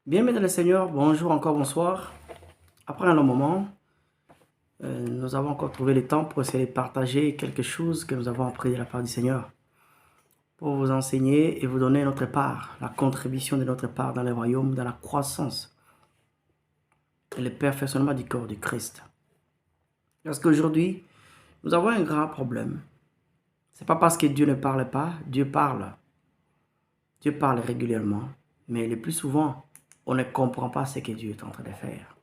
Bien, mesdames et Seigneur, bonjour encore, bonsoir. Après un long moment, nous avons encore trouvé le temps pour essayer de partager quelque chose que nous avons appris de la part du Seigneur, pour vous enseigner et vous donner notre part, la contribution de notre part dans le royaume, dans la croissance et le perfectionnement du corps du Christ. Parce qu'aujourd'hui, nous avons un grand problème. Ce n'est pas parce que Dieu ne parle pas, Dieu parle. Dieu parle régulièrement, mais le plus souvent, on ne comprend pas ce que Dieu est en train de faire.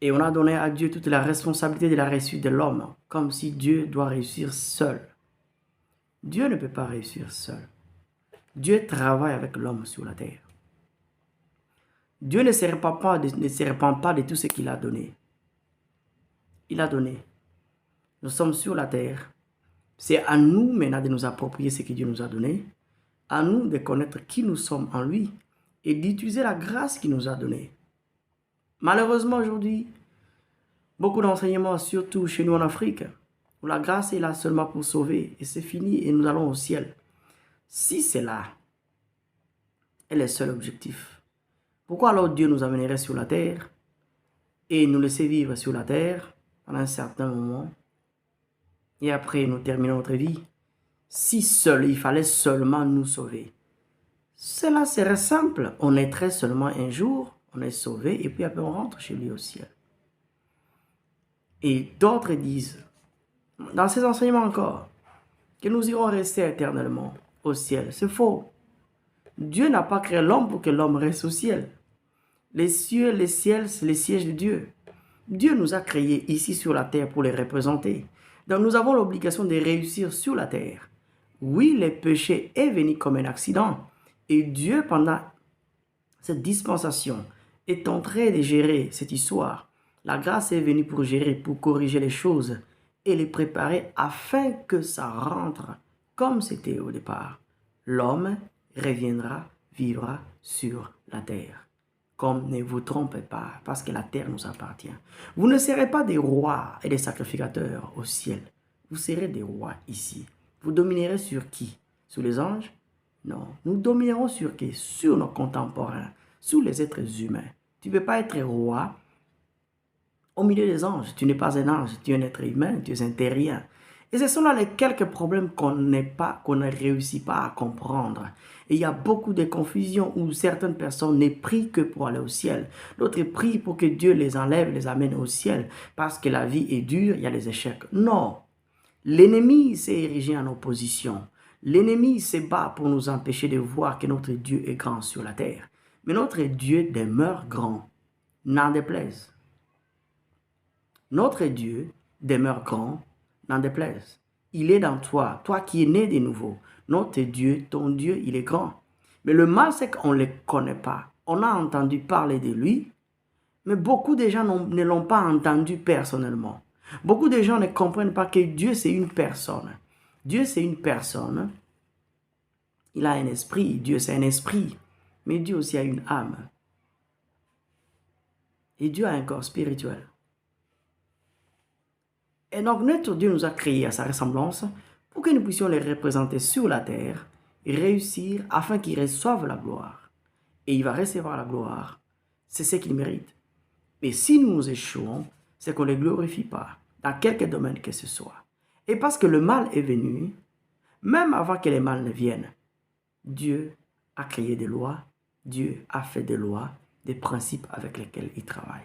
Et on a donné à Dieu toute la responsabilité de la réussite de l'homme, comme si Dieu doit réussir seul. Dieu ne peut pas réussir seul. Dieu travaille avec l'homme sur la terre. Dieu ne se répand pas de tout ce qu'il a donné. Il a donné. Nous sommes sur la terre. C'est à nous maintenant de nous approprier ce que Dieu nous a donné. À nous de connaître qui nous sommes en lui et d'utiliser la grâce qu'il nous a donnée. Malheureusement aujourd'hui, beaucoup d'enseignements, surtout chez nous en Afrique, où la grâce est là seulement pour sauver et c'est fini et nous allons au ciel. Si c'est là, est le seul objectif, pourquoi alors Dieu nous amènerait sur la terre et nous laisser vivre sur la terre pendant un certain moment et après nous terminons notre vie? Si seul, il fallait seulement nous sauver. Cela serait simple, on naîtrait seulement un jour, on est sauvé et puis après on rentre chez lui au ciel. Et d'autres disent, dans ces enseignements encore, que nous irons rester éternellement au ciel. C'est faux. Dieu n'a pas créé l'homme pour que l'homme reste au ciel. Les cieux, les ciels, c'est les sièges de Dieu. Dieu nous a créés ici sur la terre pour les représenter. Donc nous avons l'obligation de réussir sur la terre. Oui, le péché est venu comme un accident. Et Dieu, pendant cette dispensation, est en train de gérer cette histoire. La grâce est venue pour gérer, pour corriger les choses et les préparer afin que ça rentre comme c'était au départ. L'homme reviendra, vivra sur la terre. Comme ne vous trompez pas, parce que la terre nous appartient. Vous ne serez pas des rois et des sacrificateurs au ciel. Vous serez des rois ici. Vous dominerez sur qui? Sur les anges? Non. Nous dominerons sur qui? Sur nos contemporains, sur les êtres humains. Tu ne peux pas être roi au milieu des anges. Tu n'es pas un ange, tu es un être humain, tu es un terrien. Et ce sont là les quelques problèmes qu'on ne réussit pas à comprendre. Et il y a beaucoup de confusion où certaines personnes ne prient que pour aller au ciel. D'autres prient pour que Dieu les enlève, les amène au ciel. Parce que la vie est dure, il y a des échecs. Non. L'ennemi s'est érigé en opposition. L'ennemi se bat pour nous empêcher de voir que notre Dieu est grand sur la terre. Mais notre Dieu demeure grand, n'en déplaise. Notre Dieu demeure grand, n'en déplaise. Il est dans toi, toi qui es né de nouveau. Notre Dieu, ton Dieu, il est grand. Mais le mal, c'est qu'on ne le connaît pas. On a entendu parler de lui, mais beaucoup de gens ne l'ont pas entendu personnellement. Beaucoup de gens ne comprennent pas que Dieu, c'est une personne. Dieu, c'est une personne. Il a un esprit. Dieu, c'est un esprit. Mais Dieu aussi a une âme. Et Dieu a un corps spirituel. Et donc, notre Dieu nous a créés à sa ressemblance pour que nous puissions les représenter sur la terre et réussir afin qu'ils reçoivent la gloire. Et il va recevoir la gloire. C'est ce qu'il mérite. Mais si nous échouons, c'est qu'on ne les glorifie pas dans quelque domaine que ce soit. Et parce que le mal est venu, même avant que les mal ne viennent, Dieu a créé des lois, Dieu a fait des lois, des principes avec lesquels il travaille.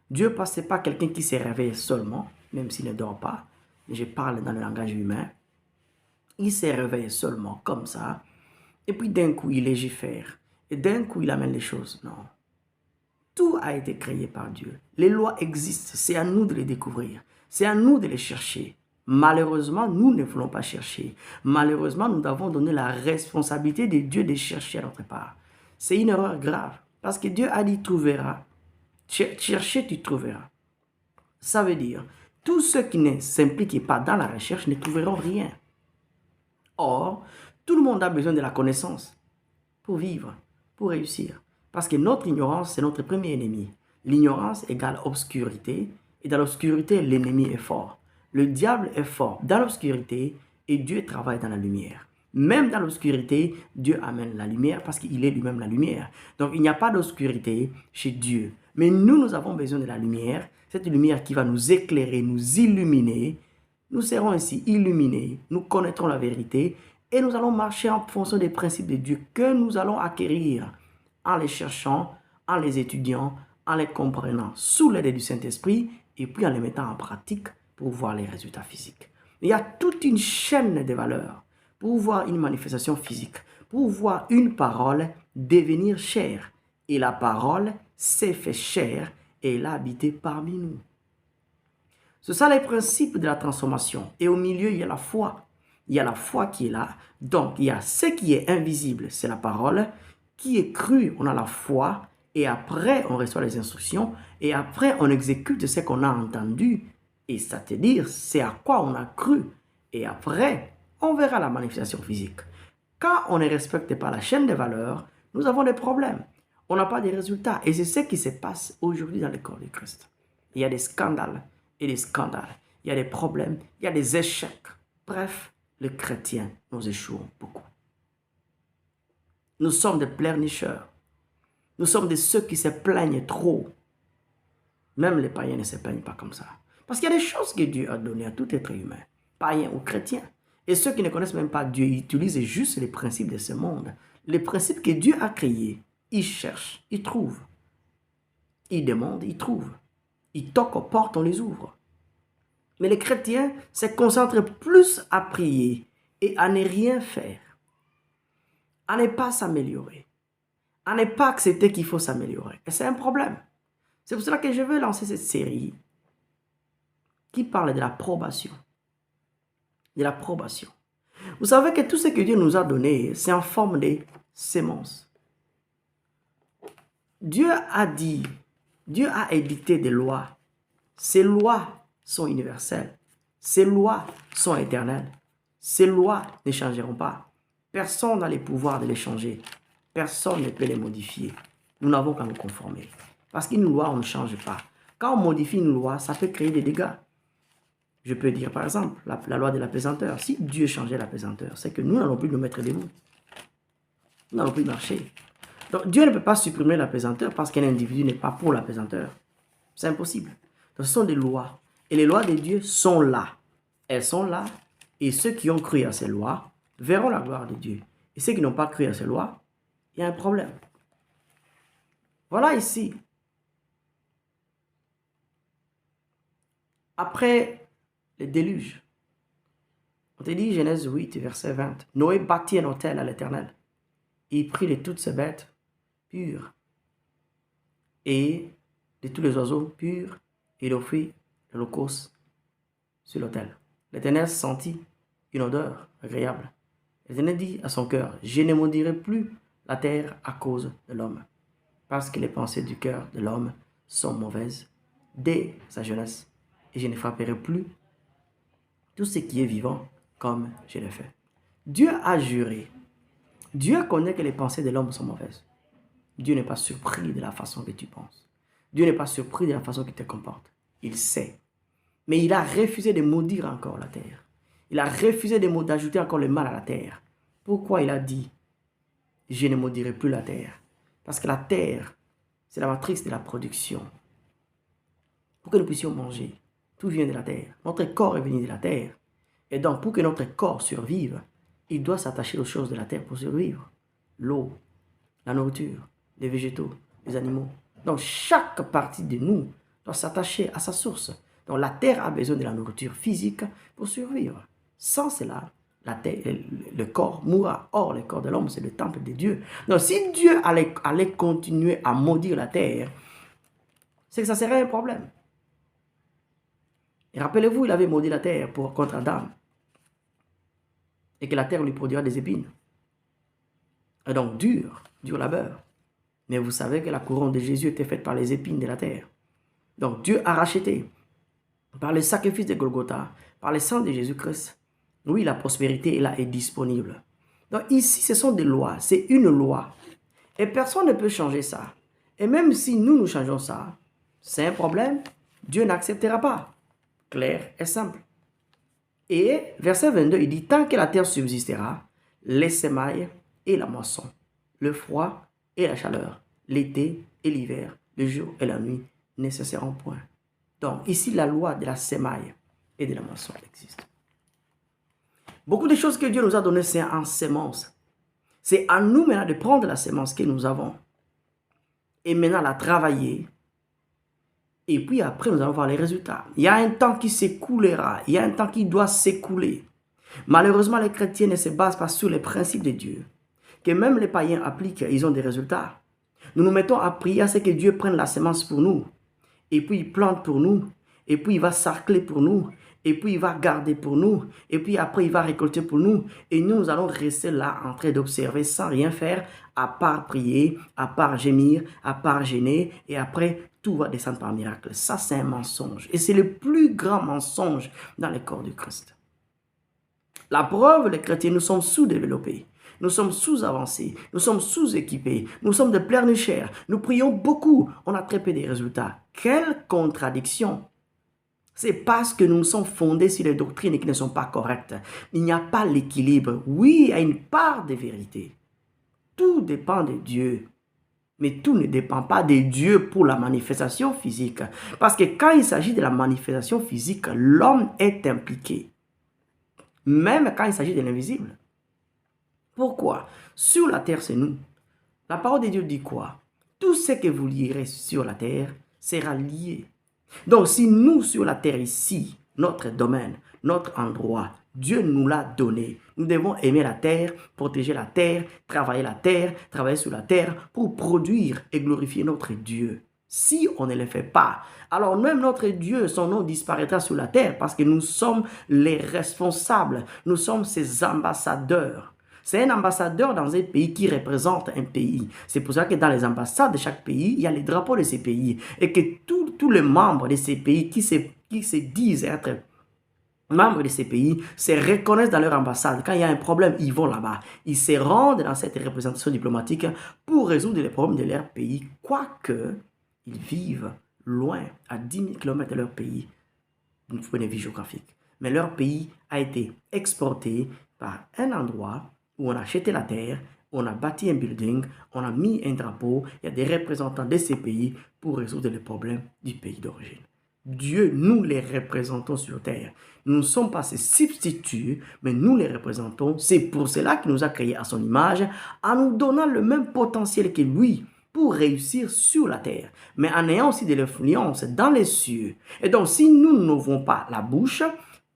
Dieu n'est pas quelqu'un qui se réveille seulement, même s'il ne dort pas, mais je parle dans le langage humain. Il se réveille seulement comme ça, et puis d'un coup il légifère, et d'un coup il amène les choses. Non. Tout a été créé par Dieu. Les lois existent, c'est à nous de les découvrir, c'est à nous de les chercher. Malheureusement, nous ne voulons pas chercher. Malheureusement, nous avons donné la responsabilité de Dieu de chercher à notre part. C'est une erreur grave, parce que Dieu a dit tu verras. Chercher, tu trouveras. Ça veut dire, tous ceux qui ne s'impliquent pas dans la recherche ne trouveront rien. Or, tout le monde a besoin de la connaissance pour vivre, pour réussir. Parce que notre ignorance, c'est notre premier ennemi. L'ignorance égale obscurité, et dans l'obscurité, l'ennemi est fort. Le diable est fort dans l'obscurité, et Dieu travaille dans la lumière. Même dans l'obscurité, Dieu amène la lumière parce qu'il est lui-même la lumière. Donc, il n'y a pas d'obscurité chez Dieu. Mais nous avons besoin de la lumière. Cette lumière qui va nous éclairer, nous illuminer. Nous serons ainsi illuminés. Nous connaîtrons la vérité. Et nous allons marcher en fonction des principes de Dieu que nous allons acquérir en les cherchant, en les étudiant, en les comprenant sous l'aide du Saint-Esprit et puis en les mettant en pratique pour voir les résultats physiques. Il y a toute une chaîne de valeurs pour voir une manifestation physique, pour voir une parole devenir chair. Et la parole s'est fait chair et elle a habité parmi nous. Ce sont les principes de la transformation. Et au milieu, il y a la foi. Il y a la foi qui est là. Donc, il y a ce qui est invisible, c'est la parole. Qui est cru, on a la foi. Et après, on reçoit les instructions. Et après, on exécute ce qu'on a entendu. Et c'est-à-dire, c'est à quoi on a cru. Et après, on verra la manifestation physique. Quand on ne respecte pas la chaîne des valeurs, nous avons des problèmes. On n'a pas de résultats. Et c'est ce qui se passe aujourd'hui dans le corps de Christ. Il y a des scandales et des scandales. Il y a des problèmes, il y a des échecs. Bref, les chrétiens, nous échouons beaucoup. Nous sommes des pleurnicheurs. Nous sommes de ceux qui se plaignent trop. Même les païens ne se plaignent pas comme ça. Parce qu'il y a des choses que Dieu a données à tout être humain, païen ou chrétien. Et ceux qui ne connaissent même pas Dieu, ils utilisent juste les principes de ce monde. Les principes que Dieu a créés, ils cherchent, ils trouvent. Ils demandent, ils trouvent. Ils toquent aux portes, on les ouvre. Mais les chrétiens se concentrent plus à prier et à ne rien faire. À ne pas s'améliorer. À ne pas accepter qu'il faut s'améliorer. Et c'est un problème. C'est pour cela que je vais lancer cette série qui parle de l'approbation. De l'approbation. Vous savez que tout ce que Dieu nous a donné, c'est en forme de sémences. Dieu a dit, Dieu a édicté des lois. Ces lois sont universelles. Ces lois sont éternelles. Ces lois ne changeront pas. Personne n'a le pouvoir de les changer. Personne ne peut les modifier. Nous n'avons qu'à nous conformer. Parce qu'une loi, on ne change pas. Quand on modifie une loi, ça peut créer des dégâts. Je peux dire par exemple, la loi de la pesanteur. Si Dieu changeait la pesanteur, c'est que nous n'allons plus nous mettre debout. Nous n'allons plus marcher. Donc Dieu ne peut pas supprimer la pesanteur parce qu'un individu n'est pas pour la pesanteur. C'est impossible. Donc ce sont des lois. Et les lois de Dieu sont là. Elles sont là. Et ceux qui ont cru à ces lois verront la gloire de Dieu. Et ceux qui n'ont pas cru à ces lois, il y a un problème. Voilà ici. Après le déluge, on te dit Genèse 8, verset 20. Noé bâtit un autel à l'Éternel. Il prit de toutes ses bêtes pures et de tous les oiseaux purs et il offrit l'holocauste sur l'autel. L'Éternel sentit une odeur agréable. L'Éternel dit à son cœur, je ne maudirai plus la terre à cause de l'homme, parce que les pensées du cœur de l'homme sont mauvaises dès sa jeunesse, et je ne frapperai plus tout ce qui est vivant comme je l'ai fait. Dieu a juré. Dieu connaît que les pensées de l'homme sont mauvaises. Dieu n'est pas surpris de la façon que tu penses. Dieu n'est pas surpris de la façon que tu te comportes. Il sait. Mais il a refusé de maudire encore la terre. Il a refusé d'ajouter encore le mal à la terre. Pourquoi il a dit, je ne maudirai plus la terre? Parce que la terre, c'est la matrice de la production. Pour que nous puissions manger, tout vient de la terre. Notre corps est venu de la terre. Et donc, pour que notre corps survive, il doit s'attacher aux choses de la terre pour survivre. L'eau, la nourriture, les végétaux, les animaux. Donc, chaque partie de nous doit s'attacher à sa source. Donc, la terre a besoin de la nourriture physique pour survivre. Sans cela, la terre, le corps mourra. Or, le corps de l'homme, c'est le temple de Dieu. Donc, si Dieu allait continuer à maudire la terre, c'est que ça serait un problème. Et rappelez-vous, il avait maudit la terre contre Adam. Et que la terre lui produira des épines. Et donc, dur labeur. Mais vous savez que la couronne de Jésus était faite par les épines de la terre. Donc, Dieu a racheté, par le sacrifice de Golgotha, par le sang de Jésus-Christ. Oui, la prospérité là est disponible. Donc, ici, ce sont des lois. C'est une loi. Et personne ne peut changer ça. Et même si nous changeons ça, c'est un problème. Dieu n'acceptera pas. Clair et simple. Et verset 22, il dit, tant que la terre subsistera, les semailles et la moisson, le froid et la chaleur, l'été et l'hiver, le jour et la nuit ne cesseront point. Donc, ici, la loi de la semaille et de la moisson existe. Beaucoup de choses que Dieu nous a données, c'est en sémence. C'est à nous maintenant de prendre la sémence que nous avons et maintenant la travailler. Et puis après, nous allons voir les résultats. Il y a un temps qui s'écoulera. Il y a un temps qui doit s'écouler. Malheureusement, les chrétiens ne se basent pas sur les principes de Dieu. Que même les païens appliquent, ils ont des résultats. Nous nous mettons à prier à ce que Dieu prenne la semence pour nous. Et puis il plante pour nous. Et puis il va sarcler pour nous. Et puis il va garder pour nous. Et puis après il va récolter pour nous. Et nous allons rester là en train d'observer sans rien faire, à part prier, à part gémir, à part gêner. Et après tout va descendre par miracle. Ça c'est un mensonge. Et c'est le plus grand mensonge dans le corps du Christ. La preuve, les chrétiens, nous sommes sous-développés. Nous sommes sous-avancés, nous sommes sous-équipés, nous sommes de pleurnichères, nous prions beaucoup, on a très peu de résultats. Quelle contradiction! C'est parce que nous sommes fondés sur des doctrines qui ne sont pas correctes. Il n'y a pas l'équilibre. Oui, il y a une part de vérité. Tout dépend de Dieu. Mais tout ne dépend pas de Dieu pour la manifestation physique. Parce que quand il s'agit de la manifestation physique, l'homme est impliqué. Même quand il s'agit de l'invisible. Pourquoi? Sur la terre, c'est nous. La parole de Dieu dit quoi? Tout ce que vous lierez sur la terre sera lié. Donc, si nous, sur la terre ici, notre domaine, notre endroit, Dieu nous l'a donné. Nous devons aimer la terre, protéger la terre, travailler sur la terre pour produire et glorifier notre Dieu. Si on ne le fait pas, alors même notre Dieu, son nom disparaîtra sur la terre parce que nous sommes les responsables, nous sommes ses ambassadeurs. C'est un ambassadeur dans un pays qui représente un pays. C'est pour ça que dans les ambassades de chaque pays, il y a les drapeaux de ces pays. Et que tous les membres de ces pays qui se disent être membres de ces pays se reconnaissent dans leur ambassade. Quand il y a un problème, ils vont là-bas. Ils se rendent dans cette représentation diplomatique pour résoudre les problèmes de leur pays, quoique ils vivent loin, à 10 000 km de leur pays, d'un point de vue géographique. Mais leur pays a été exporté par un endroit où on a acheté la terre, on a bâti un building, on a mis un drapeau, il y a des représentants de ces pays pour résoudre les problèmes du pays d'origine. Dieu, nous les représentons sur terre. Nous ne sommes pas ses substituts, mais nous les représentons. C'est pour cela qu'il nous a créés à son image, en nous donnant le même potentiel que lui pour réussir sur la terre, mais en ayant aussi de l'influence dans les cieux. Et donc, si nous n'ouvrons pas la bouche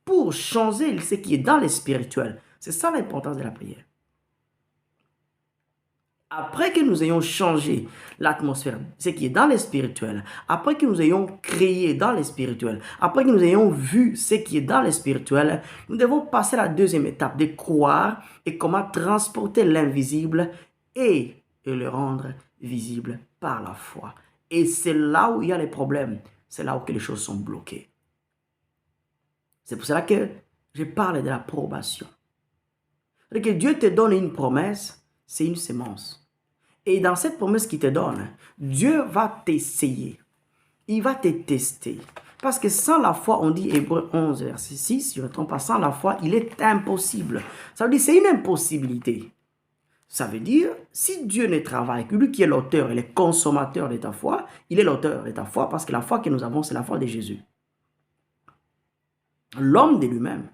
pour changer ce qui est dans les spirituels, c'est ça l'importance de la prière. Après que nous ayons changé l'atmosphère, ce qui est dans les spirituels, après que nous ayons créé dans les spirituels, après que nous ayons vu ce qui est dans les spirituels, nous devons passer à la deuxième étape de croire et comment transporter l'invisible et le rendre visible par la foi. Et c'est là où il y a les problèmes, c'est là où les choses sont bloquées. C'est pour cela que je parle de la probation. C'est que Dieu te donne une promesse, c'est une semence. Et dans cette promesse qu'il te donne, Dieu va t'essayer. Il va te tester. Parce que sans la foi, on dit Hébreux 11, verset 6, je ne me trompe pas, sans la foi, il est impossible. Ça veut dire c'est une impossibilité. Ça veut dire, si Dieu ne travaille que lui qui est l'auteur et le consommateur de ta foi, il est l'auteur de ta foi parce que la foi que nous avons, c'est la foi de Jésus. L'homme de lui-même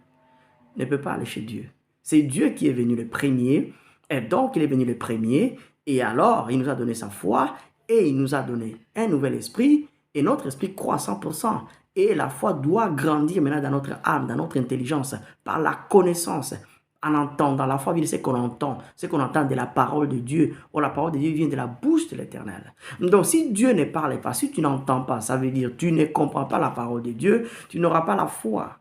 ne peut pas aller chez Dieu. C'est Dieu qui est venu le premier, et donc il est venu le premier, et alors il nous a donné sa foi, et il nous a donné un nouvel esprit, et notre esprit croît à 100%. Et la foi doit grandir maintenant dans notre âme, dans notre intelligence, par la connaissance, en entendant. La foi vient de ce qu'on entend de la parole de Dieu, ou la parole de Dieu vient de la bouche de l'Éternel. Donc si Dieu ne parle pas, si tu n'entends pas, ça veut dire tu ne comprends pas la parole de Dieu, tu n'auras pas la foi.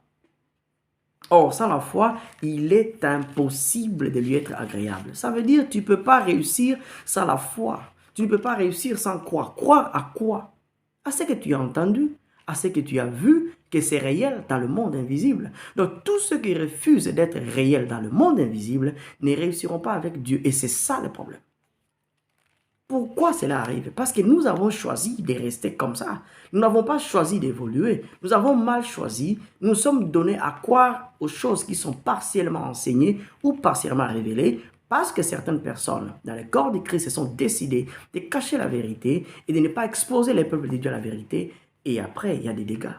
Or, sans la foi, il est impossible de lui être agréable. Ça veut dire que tu ne peux pas réussir sans la foi. Tu ne peux pas réussir sans croire. Croire à quoi? À ce que tu as entendu, à ce que tu as vu, que c'est réel dans le monde invisible. Donc, tous ceux qui refusent d'être réels dans le monde invisible ne réussiront pas avec Dieu. Et c'est ça le problème. Pourquoi cela arrive? Parce que nous avons choisi de rester comme ça. Nous n'avons pas choisi d'évoluer. Nous avons mal choisi. Nous sommes donnés à croire aux choses qui sont partiellement enseignées ou partiellement révélées parce que certaines personnes dans le corps de Christ se sont décidées de cacher la vérité et de ne pas exposer les peuples de Dieu à la vérité. Et après, il y a des dégâts.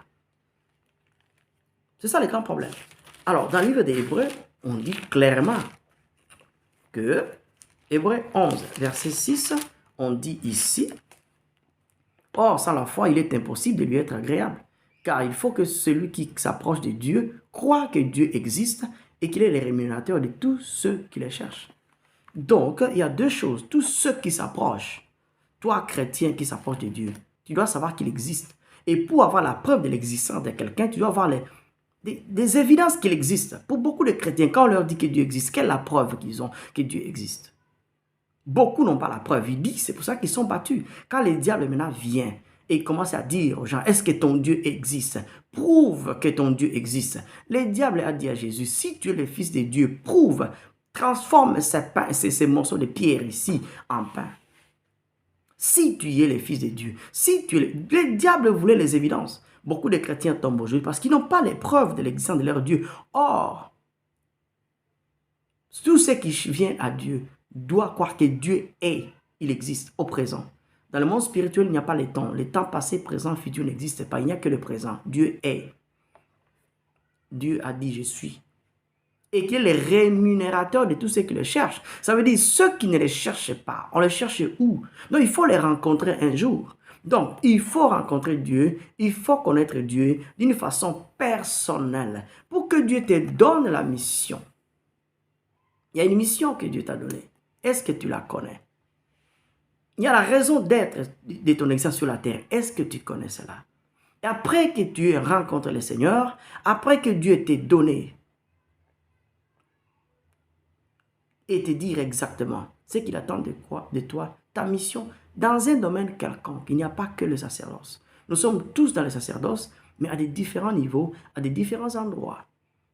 C'est ça le grand problème. Alors, dans le livre des Hébreux, on dit clairement que, Hébreux 11, verset 6, on dit ici, « Or, sans la foi, il est impossible de lui être agréable, car il faut que celui qui s'approche de Dieu croit que Dieu existe et qu'il est le rémunérateur de tous ceux qui le cherchent. » Donc, il y a deux choses. Tous ceux qui s'approchent, toi, chrétien qui s'approche de Dieu, tu dois savoir qu'il existe. Et pour avoir la preuve de l'existence de quelqu'un, tu dois avoir des évidences qu'il existe. Pour beaucoup de chrétiens, quand on leur dit que Dieu existe, quelle est la preuve qu'ils ont que Dieu existe? Beaucoup n'ont pas la preuve. Ils disent, c'est pour ça qu'ils sont battus. Quand le diable maintenant vient et commence à dire aux gens, est-ce que ton Dieu existe? Prouve que ton Dieu existe. Le diable a dit à Jésus, si tu es le Fils de Dieu, prouve, transforme ces morceaux de pierre ici en pain. Si tu es le Fils de Dieu, si tu es le diable voulait les évidences. Beaucoup de chrétiens tombent aujourd'hui parce qu'ils n'ont pas les preuves de l'existence de leur Dieu. Or, tous ceux qui viennent à Dieu doivent croire que Dieu est, il existe au présent. Dans le monde spirituel, il n'y a pas les temps. Les temps passés, présent, futur n'existent pas. Il n'y a que le présent. Dieu est. Dieu a dit, je suis. Et qu'il est le rémunérateur de tous ceux qui le cherchent. Ça veut dire ceux qui ne les cherchent pas. On les cherche où? Donc, il faut les rencontrer un jour. Donc, il faut rencontrer Dieu, il faut connaître Dieu d'une façon personnelle pour que Dieu te donne la mission. Il y a une mission que Dieu t'a donnée. Est-ce que tu la connais? Il y a la raison d'être de ton existence sur la terre. Est-ce que tu connais cela? Et après que tu aies rencontré le Seigneur, après que Dieu t'ait donné et te dire exactement ce qu'il attend de toi, ta mission, dans un domaine quelconque. Il n'y a pas que le sacerdoce. Nous sommes tous dans le sacerdoce, mais à des différents niveaux, à des différents endroits.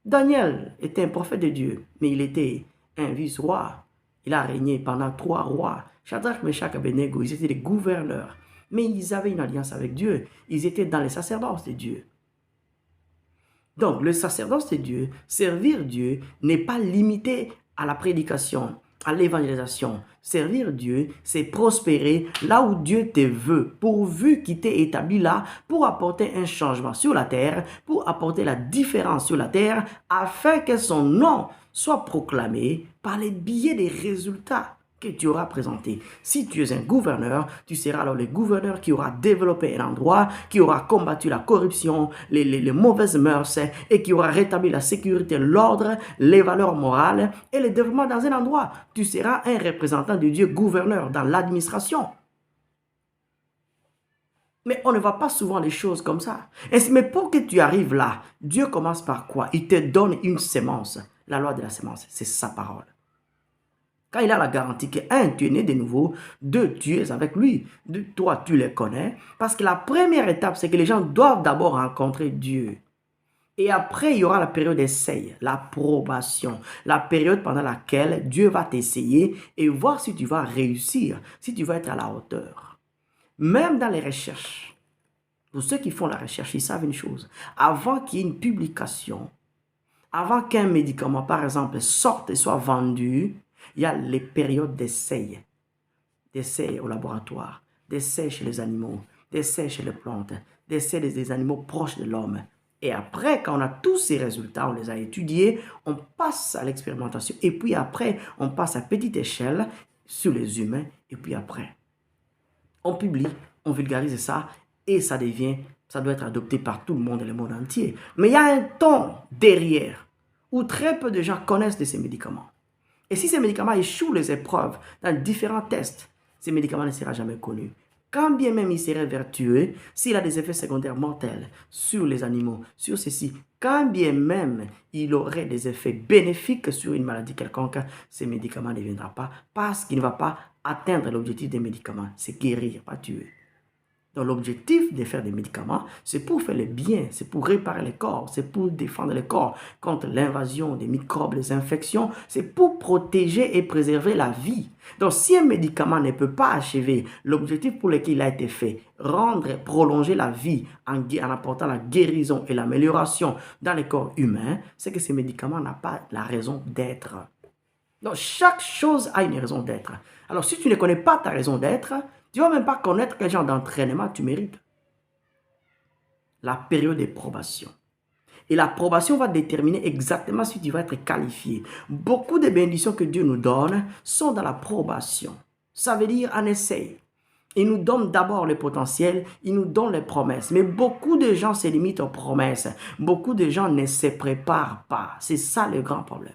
Daniel était un prophète de Dieu, mais il était un vice-roi. Il a régné pendant 3 rois. Shadrach, Meshach, Abednego, ils étaient des gouverneurs. Mais ils avaient une alliance avec Dieu. Ils étaient dans le sacerdoce de Dieu. Donc, le sacerdoce de Dieu, servir Dieu, n'est pas limité à la prédication, à l'évangélisation. Servir Dieu, c'est prospérer là où Dieu te veut, pourvu qu'il t'ait établi là pour apporter un changement sur la terre, pour apporter la différence sur la terre, afin que son nom soit proclamé par les biais des résultats que tu auras présentés. Si tu es un gouverneur, tu seras alors le gouverneur qui aura développé un endroit, qui aura combattu la corruption, les mauvaises mœurs et qui aura rétabli la sécurité, l'ordre, les valeurs morales et le développement dans un endroit. Tu seras un représentant de Dieu, gouverneur dans l'administration. Mais on ne voit pas souvent les choses comme ça. Mais pour que tu arrives là, Dieu commence par quoi? Il te donne une sémence. La loi de la sémence, c'est sa parole. Quand il a la garantie que, 1, tu es né de nouveau, 2, tu es avec lui, 2, toi, tu le connais. Parce que la première étape, c'est que les gens doivent d'abord rencontrer Dieu. Et après, il y aura la période d'essai, l'approbation, la période pendant laquelle Dieu va t'essayer et voir si tu vas réussir, si tu vas être à la hauteur. Même dans les recherches, pour ceux qui font la recherche, ils savent une chose. Avant qu'il y ait une publication, avant qu'un médicament, par exemple, sorte et soit vendu, il y a les périodes d'essai. D'essai au laboratoire, d'essai chez les animaux, d'essai chez les plantes, d'essai des animaux proches de l'homme. Et après, quand on a tous ces résultats, on les a étudiés, on passe à l'expérimentation. Et puis après, on passe à petite échelle sur les humains. Et puis après, on publie, on vulgarise ça et ça doit être adopté par tout le monde et le monde entier. Mais il y a un temps derrière où très peu de gens connaissent de ces médicaments. Et si ces médicaments échouent les épreuves dans différents tests, ces médicaments ne seront jamais connus. Quand bien même il serait vertueux, s'il a des effets secondaires mortels sur les animaux, sur ceci, quand bien même il aurait des effets bénéfiques sur une maladie quelconque, ces médicaments ne viendront pas parce qu'il ne va pas atteindre l'objectif des médicaments, c'est guérir, pas tuer. Donc l'objectif de faire des médicaments, c'est pour faire le bien, c'est pour réparer le corps, c'est pour défendre le corps contre l'invasion des microbes, les infections, c'est pour protéger et préserver la vie. Donc si un médicament ne peut pas achever l'objectif pour lequel il a été fait, rendre, prolonger la vie en apportant la guérison et l'amélioration dans le corps humain, c'est que ce médicament n'a pas la raison d'être. Donc chaque chose a une raison d'être. Alors si tu ne connais pas ta raison d'être, tu ne vas même pas connaître quel genre d'entraînement tu mérites. La période de probation. Et la probation va déterminer exactement si tu vas être qualifié. Beaucoup de bénédictions que Dieu nous donne sont dans la probation. Ça veut dire un essai. Il nous donne d'abord le potentiel, il nous donne les promesses. Mais beaucoup de gens se limitent aux promesses. Beaucoup de gens ne se préparent pas. C'est ça le grand problème.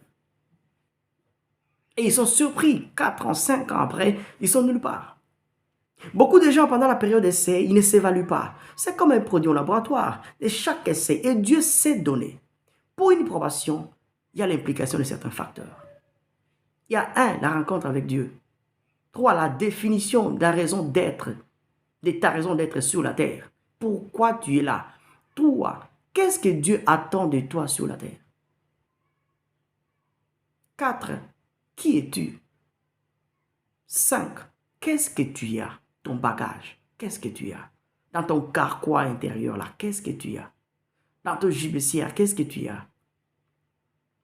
Et ils sont surpris, 4 ans, 5 ans après, ils sont nulle part. Beaucoup de gens, pendant la période d'essai, ils ne s'évaluent pas. C'est comme un produit au laboratoire. Et chaque essai, et Dieu sait donner. Pour une probation, il y a l'implication de certains facteurs. Il y a 1, la rencontre avec Dieu. 3, la définition de la raison d'être, de ta raison d'être sur la terre. Pourquoi tu es là? 3, qu'est-ce que Dieu attend de toi sur la terre? 4, qui es-tu? 5, qu'est-ce que tu as? Ton bagage, qu'est-ce que tu as? Dans ton carquois intérieur, là, qu'est-ce que tu as? Dans ton gibecière, qu'est-ce que tu as?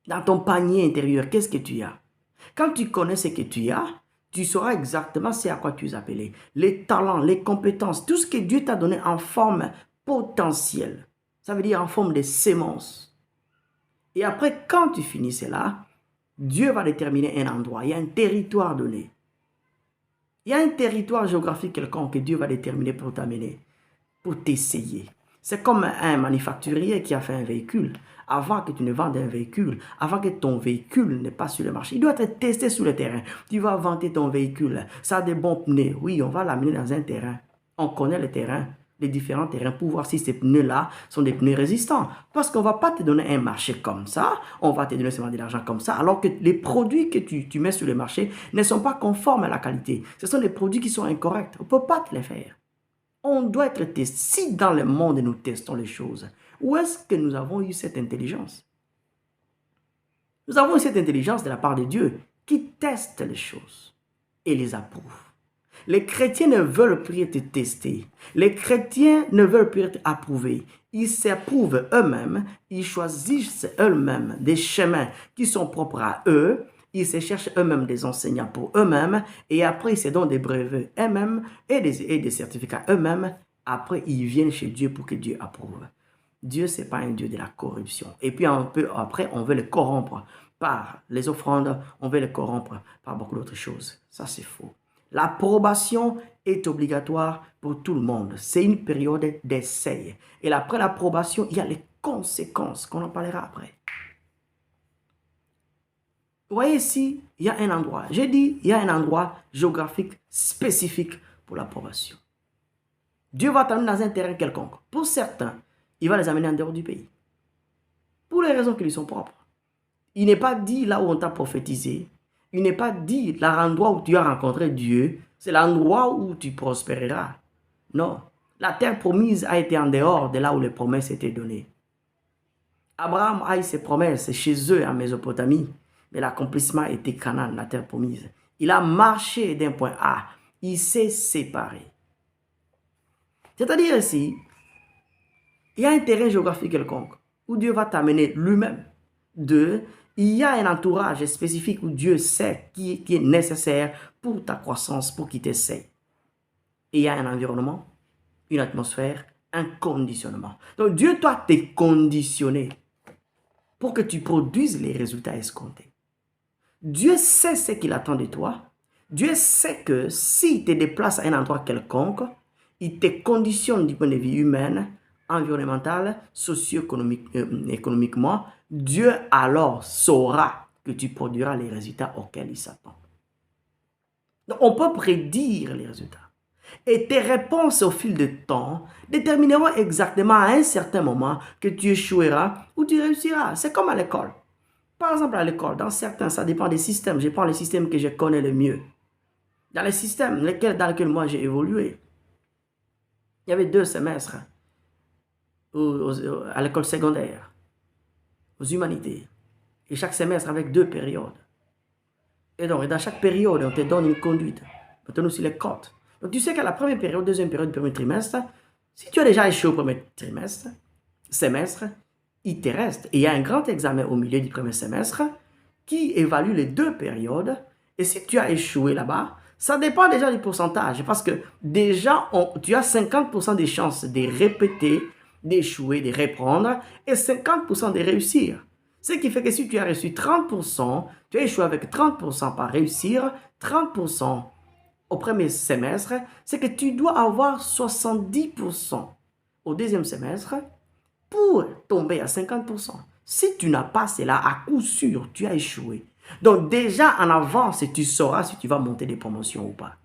Dans ton panier intérieur, qu'est-ce que tu as? Quand tu connais ce que tu as, tu sauras exactement ce à quoi tu es appelé. Les talents, les compétences, tout ce que Dieu t'a donné en forme potentielle. Ça veut dire en forme de sémence. Et après, quand tu finis cela, Dieu va déterminer un endroit, il y a un territoire donné. Il y a un territoire géographique quelconque que Dieu va déterminer pour t'amener, pour t'essayer. C'est comme un manufacturier qui a fait un véhicule. Avant que tu ne vendes un véhicule, avant que ton véhicule n'est pas sur le marché, il doit être testé sur le terrain. Tu vas vanter ton véhicule. Ça a des bons pneus. Oui, on va l'amener dans un terrain. On connaît le terrain, les différents terrains pour voir si ces pneus-là sont des pneus résistants. Parce qu'on ne va pas te donner un marché comme ça, on va te donner seulement de l'argent comme ça, alors que les produits que tu mets sur le marché ne sont pas conformes à la qualité. Ce sont des produits qui sont incorrects. On ne peut pas te les faire. On doit être testé. Si dans le monde nous testons les choses, où est-ce que nous avons eu cette intelligence? Nous avons eu cette intelligence de la part de Dieu qui teste les choses et les approuve. Les chrétiens ne veulent plus être testés. Les chrétiens ne veulent plus être approuvés. Ils s'approuvent eux-mêmes. Ils choisissent eux-mêmes des chemins qui sont propres à eux. Ils se cherchent eux-mêmes des enseignants pour eux-mêmes. Et après, ils se donnent des brevets eux-mêmes et des certificats eux-mêmes. Après, ils viennent chez Dieu pour que Dieu approuve. Dieu, ce n'est pas un Dieu de la corruption. Et puis après, on veut le corrompre par les offrandes. On veut le corrompre par beaucoup d'autres choses. Ça, c'est faux. L'approbation est obligatoire pour tout le monde. C'est une période d'essai. Et après l'approbation, il y a les conséquences, qu'on en parlera après. Vous voyez ici, il y a un endroit. J'ai dit, il y a un endroit géographique spécifique pour l'approbation. Dieu va t'amener dans un terrain quelconque. Pour certains, il va les amener en dehors du pays. Pour les raisons qui lui sont propres. Il n'est pas dit là où on t'a prophétisé. Il n'est pas dit l'endroit où tu as rencontré Dieu, c'est l'endroit où tu prospéreras. Non, la terre promise a été en dehors de là où les promesses étaient données. Abraham a eu ses promesses chez eux en Mésopotamie, mais l'accomplissement était Canaan, la terre promise. Il a marché d'un point A, il s'est séparé. C'est-à-dire ici, il y a un terrain géographique quelconque où Dieu va t'amener lui-même. Il y a un entourage spécifique où Dieu sait qui est nécessaire pour ta croissance, pour qu'il t'essaie. Et il y a un environnement, une atmosphère, un conditionnement. Donc Dieu doit te conditionner pour que tu produises les résultats escomptés. Dieu sait ce qu'il attend de toi. Dieu sait que s'il te déplace à un endroit quelconque, il te conditionne du point de vue humain, environnemental, socio-économiquement. Dieu alors saura que tu produiras les résultats auxquels il s'attend. Donc, on peut prédire les résultats. Et tes réponses au fil du temps détermineront exactement à un certain moment que tu échoueras ou tu réussiras. C'est comme à l'école. Par exemple, à l'école, dans certains, ça dépend des systèmes. Je prends les systèmes que je connais le mieux. Dans les systèmes dans lesquels moi j'ai évolué, Il y avait 2 semestres à l'école secondaire, aux humanités. Et chaque semestre avec 2 périodes. Et donc, dans chaque période, on te donne une conduite. On te donne aussi les codes. Donc, tu sais qu'à la première période, deuxième période, premier trimestre, si tu as déjà échoué au premier semestre, il te reste. Et il y a un grand examen au milieu du premier semestre qui évalue les 2 périodes. Et si tu as échoué là-bas, ça dépend déjà du pourcentage. Parce que déjà, tu as 50% des chances de répéter, d'échouer, de reprendre et 50% de réussir. Ce qui fait que si tu as reçu 30%, tu as échoué avec 30% par réussir, 30% au premier semestre, c'est que tu dois avoir 70% au deuxième semestre pour tomber à 50%. Si tu n'as pas cela, à coup sûr, tu as échoué. Donc déjà en avance, tu sauras si tu vas monter des promotions ou pas.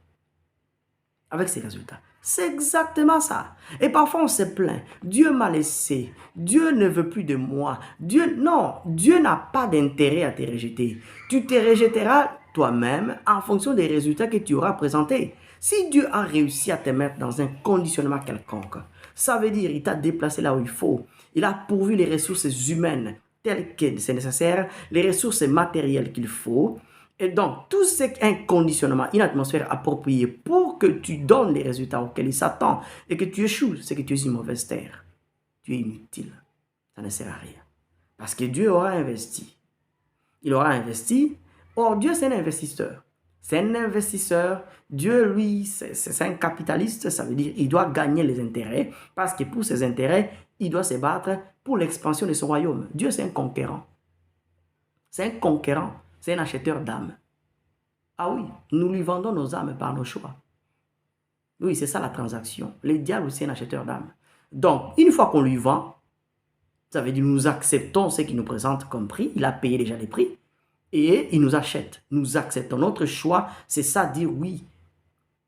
Avec ces résultats. C'est exactement ça. Et parfois on se plaint. Dieu m'a laissé. Dieu ne veut plus de moi. Non, Dieu n'a pas d'intérêt à te rejeter. Tu te rejetteras toi-même en fonction des résultats que tu auras présentés. Si Dieu a réussi à te mettre dans un conditionnement quelconque, ça veut dire qu'il t'a déplacé là où il faut. Il a pourvu les ressources humaines telles que c'est nécessaire, les ressources matérielles qu'il faut. Et donc, tout ce qui est un conditionnement, une atmosphère appropriée pour que tu donnes les résultats auxquels il s'attend et que tu échoues, c'est que tu es une mauvaise terre. Tu es inutile. Ça ne sert à rien. Parce que Dieu aura investi. Il aura investi. Or, Dieu, c'est un investisseur. C'est un investisseur. Dieu, lui, c'est un capitaliste. Ça veut dire qu'il doit gagner les intérêts. Parce que pour ses intérêts, il doit se battre pour l'expansion de son royaume. Dieu, c'est un conquérant. C'est un conquérant. C'est un acheteur d'âmes. Ah oui, nous lui vendons nos âmes par nos choix. Oui, c'est ça la transaction. Le diable, c'est un acheteur d'âmes. Donc, une fois qu'on lui vend, ça veut dire que nous acceptons ce qu'il nous présente comme prix. Il a payé déjà les prix. Et il nous achète. Nous acceptons. Notre choix, c'est ça, dire oui.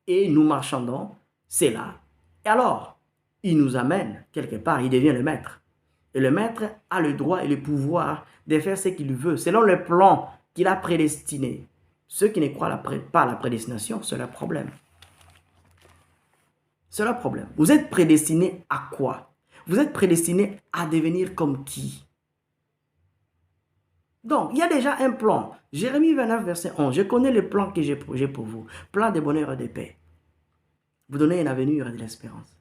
Et nous marchandons, c'est là. Et alors, il nous amène quelque part, il devient le maître. Et le maître a le droit et le pouvoir de faire ce qu'il veut, selon le plan qu'il a prédestiné. Ceux qui ne croient pas à la prédestination, c'est leur problème. C'est leur problème. Vous êtes prédestiné à quoi? Vous êtes prédestiné à devenir comme qui? Donc, il y a déjà un plan. Jérémie 29, verset 11. Je connais le plan que j'ai pour vous. Plan de bonheur et de paix. Vous donnez un avenir et de l'espérance.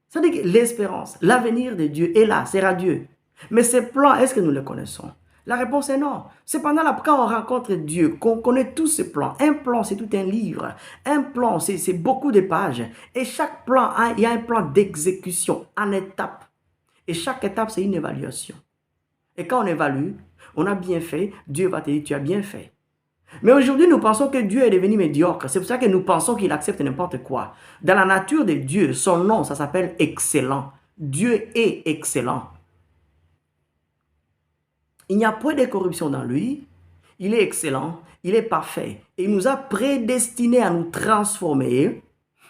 Ça veut dire que l'espérance, l'avenir de Dieu est là, c'est à Dieu. Mais ces plans, est-ce que nous les connaissons? La réponse est non. Cependant, quand on rencontre Dieu, qu'on connaît tous ces plans, un plan, c'est tout un livre. Un plan, c'est beaucoup de pages. Et chaque plan, il y a un plan d'exécution en étapes. Et chaque étape, c'est une évaluation. Et quand on évalue, on a bien fait, Dieu va te dire, tu as bien fait. Mais aujourd'hui, nous pensons que Dieu est devenu médiocre. C'est pour ça que nous pensons qu'il accepte n'importe quoi. Dans la nature de Dieu, son nom, ça s'appelle excellent. Dieu est excellent. Il n'y a point de corruption dans lui. Il est excellent. Il est parfait. Et il nous a prédestinés à nous transformer.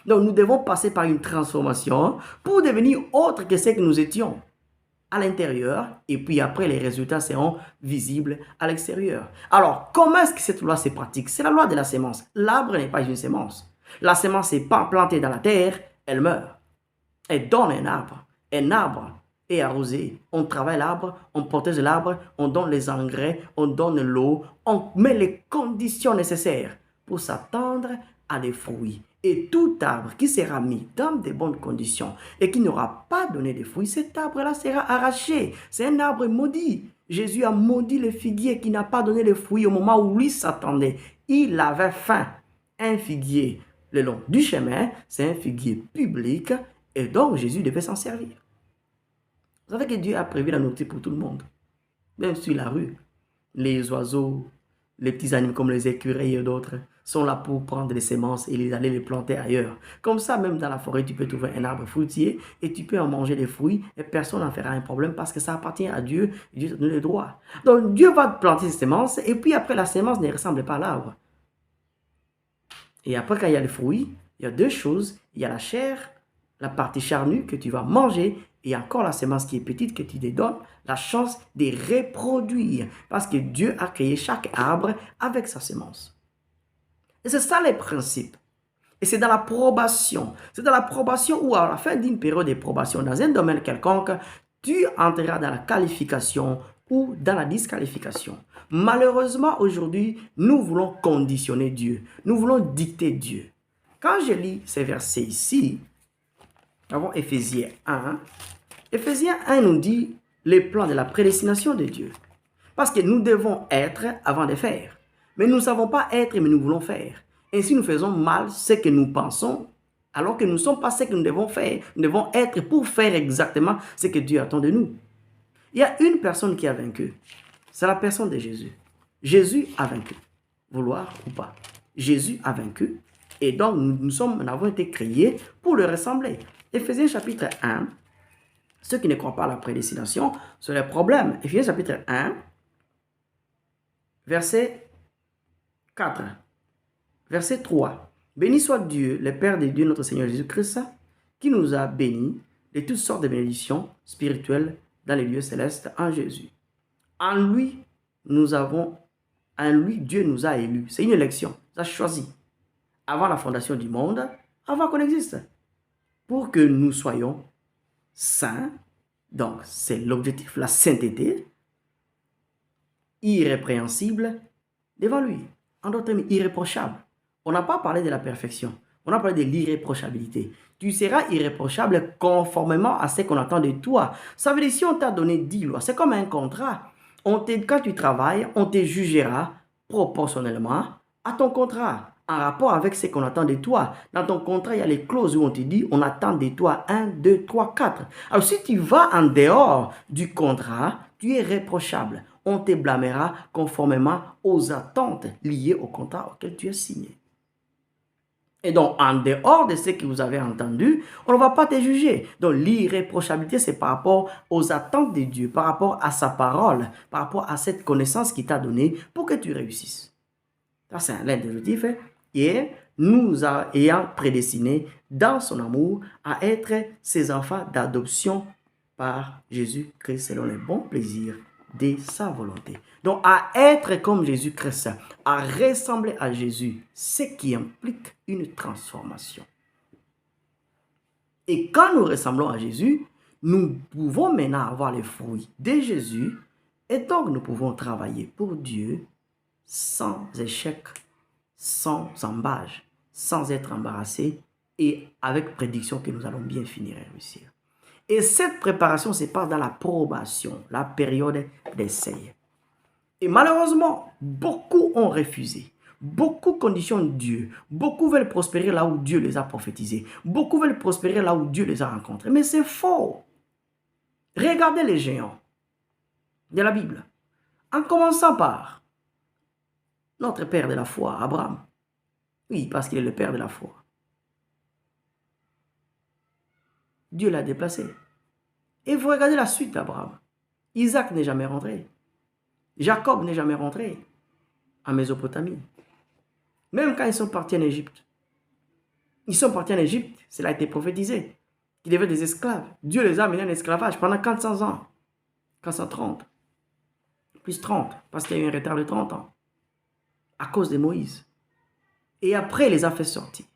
Donc, nous devons passer par une transformation pour devenir autre que ce que nous étions à l'intérieur. Et puis après, les résultats seront visibles à l'extérieur. Alors, comment est-ce que cette loi se pratique? C'est la loi de la sémence. L'arbre n'est pas une sémence. La sémence n'est pas plantée dans la terre, elle meurt. Elle donne un arbre. Un arbre est arrosé. On travaille l'arbre, on protège l'arbre, on donne les engrais, on donne l'eau, on met les conditions nécessaires pour s'attendre à des fruits. Et tout arbre qui sera mis dans de bonnes conditions et qui n'aura pas donné de fruits, cet arbre-là sera arraché. C'est un arbre maudit. Jésus a maudit le figuier qui n'a pas donné de fruits au moment où lui s'attendait. Il avait faim. Un figuier le long du chemin, c'est un figuier public et donc Jésus devait s'en servir. Vous savez que Dieu a prévu la nourriture pour tout le monde. Même sur la rue, les oiseaux, les petits animaux comme les écureuils et d'autres sont là pour prendre les semences et aller les planter ailleurs. Comme ça, même dans la forêt, tu peux trouver un arbre fruitier et tu peux en manger des fruits et personne n'en fera un problème parce que ça appartient à Dieu et Dieu te donne le droit. Donc Dieu va planter ces semences et puis après la semence ne ressemble pas à l'arbre. Et après quand il y a les fruits, il y a deux choses. Il y a la chair, la partie charnue que tu vas manger et encore la semence qui est petite que tu te donnes la chance de reproduire parce que Dieu a créé chaque arbre avec sa semence. Et c'est ça les principes. Et c'est dans la probation. C'est dans la probation ou à la fin d'une période de probation, dans un domaine quelconque, tu entreras dans la qualification ou dans la disqualification. Malheureusement, aujourd'hui, nous voulons conditionner Dieu. Nous voulons dicter Dieu. Quand je lis ces versets ici, avant Éphésiens 1, Éphésiens 1 nous dit les plans de la prédestination de Dieu. Parce que nous devons être avant de faire. Mais nous ne savons pas être, mais nous voulons faire. Ainsi, nous faisons mal ce que nous pensons, alors que nous ne sommes pas ce que nous devons faire. Nous devons être pour faire exactement ce que Dieu attend de nous. Il y a une personne qui a vaincu. C'est la personne de Jésus. Jésus a vaincu. Vouloir ou pas. Jésus a vaincu. Et donc, nous avons été créés pour le ressembler. Éphésiens chapitre 1. Ceux qui ne croient pas à la prédestination, c'est le problème. Éphésiens chapitre 1, verset 4. Verset 3. Béni soit Dieu, le Père de Dieu, notre Seigneur Jésus-Christ, qui nous a bénis de toutes sortes de bénédictions spirituelles dans les lieux célestes en Jésus. En lui, Dieu nous a élus. C'est une élection. Il a choisi. Avant la fondation du monde, avant qu'on existe. Pour que nous soyons saints. Donc, c'est l'objectif, la sainteté. Irrépréhensible devant lui. En d'autres termes, irréprochable. On n'a pas parlé de la perfection. On a parlé de l'irréprochabilité. Tu seras irréprochable conformément à ce qu'on attend de toi. Ça veut dire, si on t'a donné 10 lois, c'est comme un contrat. Quand tu travailles, on te jugera proportionnellement à ton contrat, en rapport avec ce qu'on attend de toi. Dans ton contrat, il y a les clauses où on te dit, on attend de toi 1, 2, 3, 4. Alors, si tu vas en dehors du contrat, tu es réprochable. On te blâmera conformément aux attentes liées au contrat auquel tu es signé. Et donc, en dehors de ce que vous avez entendu, on ne va pas te juger. Donc, l'irréprochabilité, c'est par rapport aux attentes de Dieu, par rapport à sa parole, par rapport à cette connaissance qu'il t'a donnée pour que tu réussisses. Ça, c'est l'un des objectifs. Et nous ayant prédestinés dans son amour à être ses enfants d'adoption par Jésus-Christ selon les bons plaisirs de sa volonté. Donc, à être comme Jésus-Christ, à ressembler à Jésus, ce qui implique une transformation. Et quand nous ressemblons à Jésus, nous pouvons maintenant avoir les fruits de Jésus et donc nous pouvons travailler pour Dieu sans échec, sans embâche, sans être embarrassé et avec prédiction que nous allons bien finir et réussir. Et cette préparation se passe dans la probation, la période d'essai. Et malheureusement, beaucoup ont refusé. Beaucoup conditionnent Dieu. Beaucoup veulent prospérer là où Dieu les a prophétisés. Beaucoup veulent prospérer là où Dieu les a rencontrés. Mais c'est faux. Regardez les géants de la Bible. En commençant par notre père de la foi, Abraham. Oui, parce qu'il est le père de la foi. Dieu l'a déplacé. Et vous regardez la suite d'Abraham. Isaac n'est jamais rentré. Jacob n'est jamais rentré en Mésopotamie. Même quand ils sont partis en Égypte. Ils sont partis en Égypte, cela a été prophétisé. Ils devaient être des esclaves. Dieu les a amenés en esclavage pendant 400 ans. 430. Plus 30, parce qu'il y a eu un retard de 30 ans. À cause de Moïse. Et après, il les a fait sortir.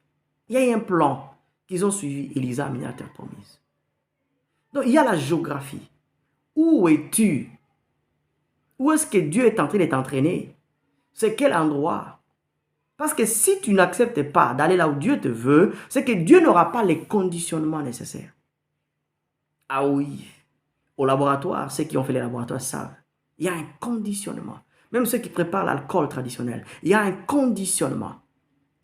Il y a eu un plan qu'ils ont suivi et les a amenés à la terre promise. Donc, il y a la géographie. Où es-tu? Où est-ce que Dieu est en train de t'entraîner? C'est quel endroit? Parce que si tu n'acceptes pas d'aller là où Dieu te veut, c'est que Dieu n'aura pas les conditionnements nécessaires. Ah oui, au laboratoire, ceux qui ont fait les laboratoires savent. Il y a un conditionnement. Même ceux qui préparent l'alcool traditionnel, il y a un conditionnement.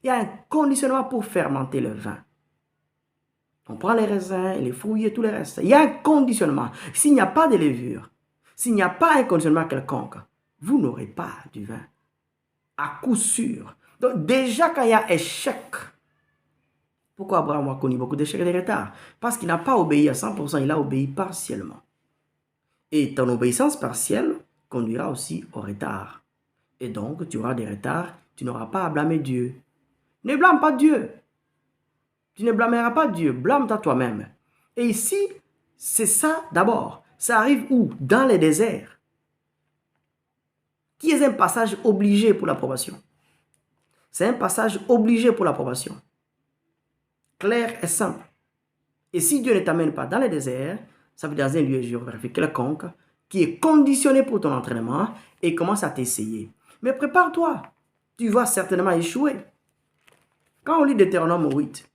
Il y a un conditionnement pour fermenter le vin. On prend les raisins, les fruits et tout le reste. Il y a un conditionnement. S'il n'y a pas de levure, s'il n'y a pas un conditionnement quelconque, vous n'aurez pas du vin. À coup sûr. Donc déjà quand il y a échec, pourquoi Abraham a connu beaucoup d'échecs et de retards? Parce qu'il n'a pas obéi à 100%, il a obéi partiellement. Et ton obéissance partielle conduira aussi au retard. Et donc tu auras des retards, tu n'auras pas à blâmer Dieu. Ne blâme pas Dieu. Tu ne blâmeras pas Dieu, blâme-toi toi-même. Et ici, c'est ça d'abord. Ça arrive où? Dans les déserts. Qui est un passage obligé pour l'approbation? C'est un passage obligé pour l'approbation. clair et simple. Et si Dieu ne t'amène pas dans le désert, ça veut dire dans un lieu géographique quelconque, qui est conditionné pour ton entraînement, et commence à t'essayer. Mais prépare-toi, tu vas certainement échouer. Quand on lit Deutéronome 8,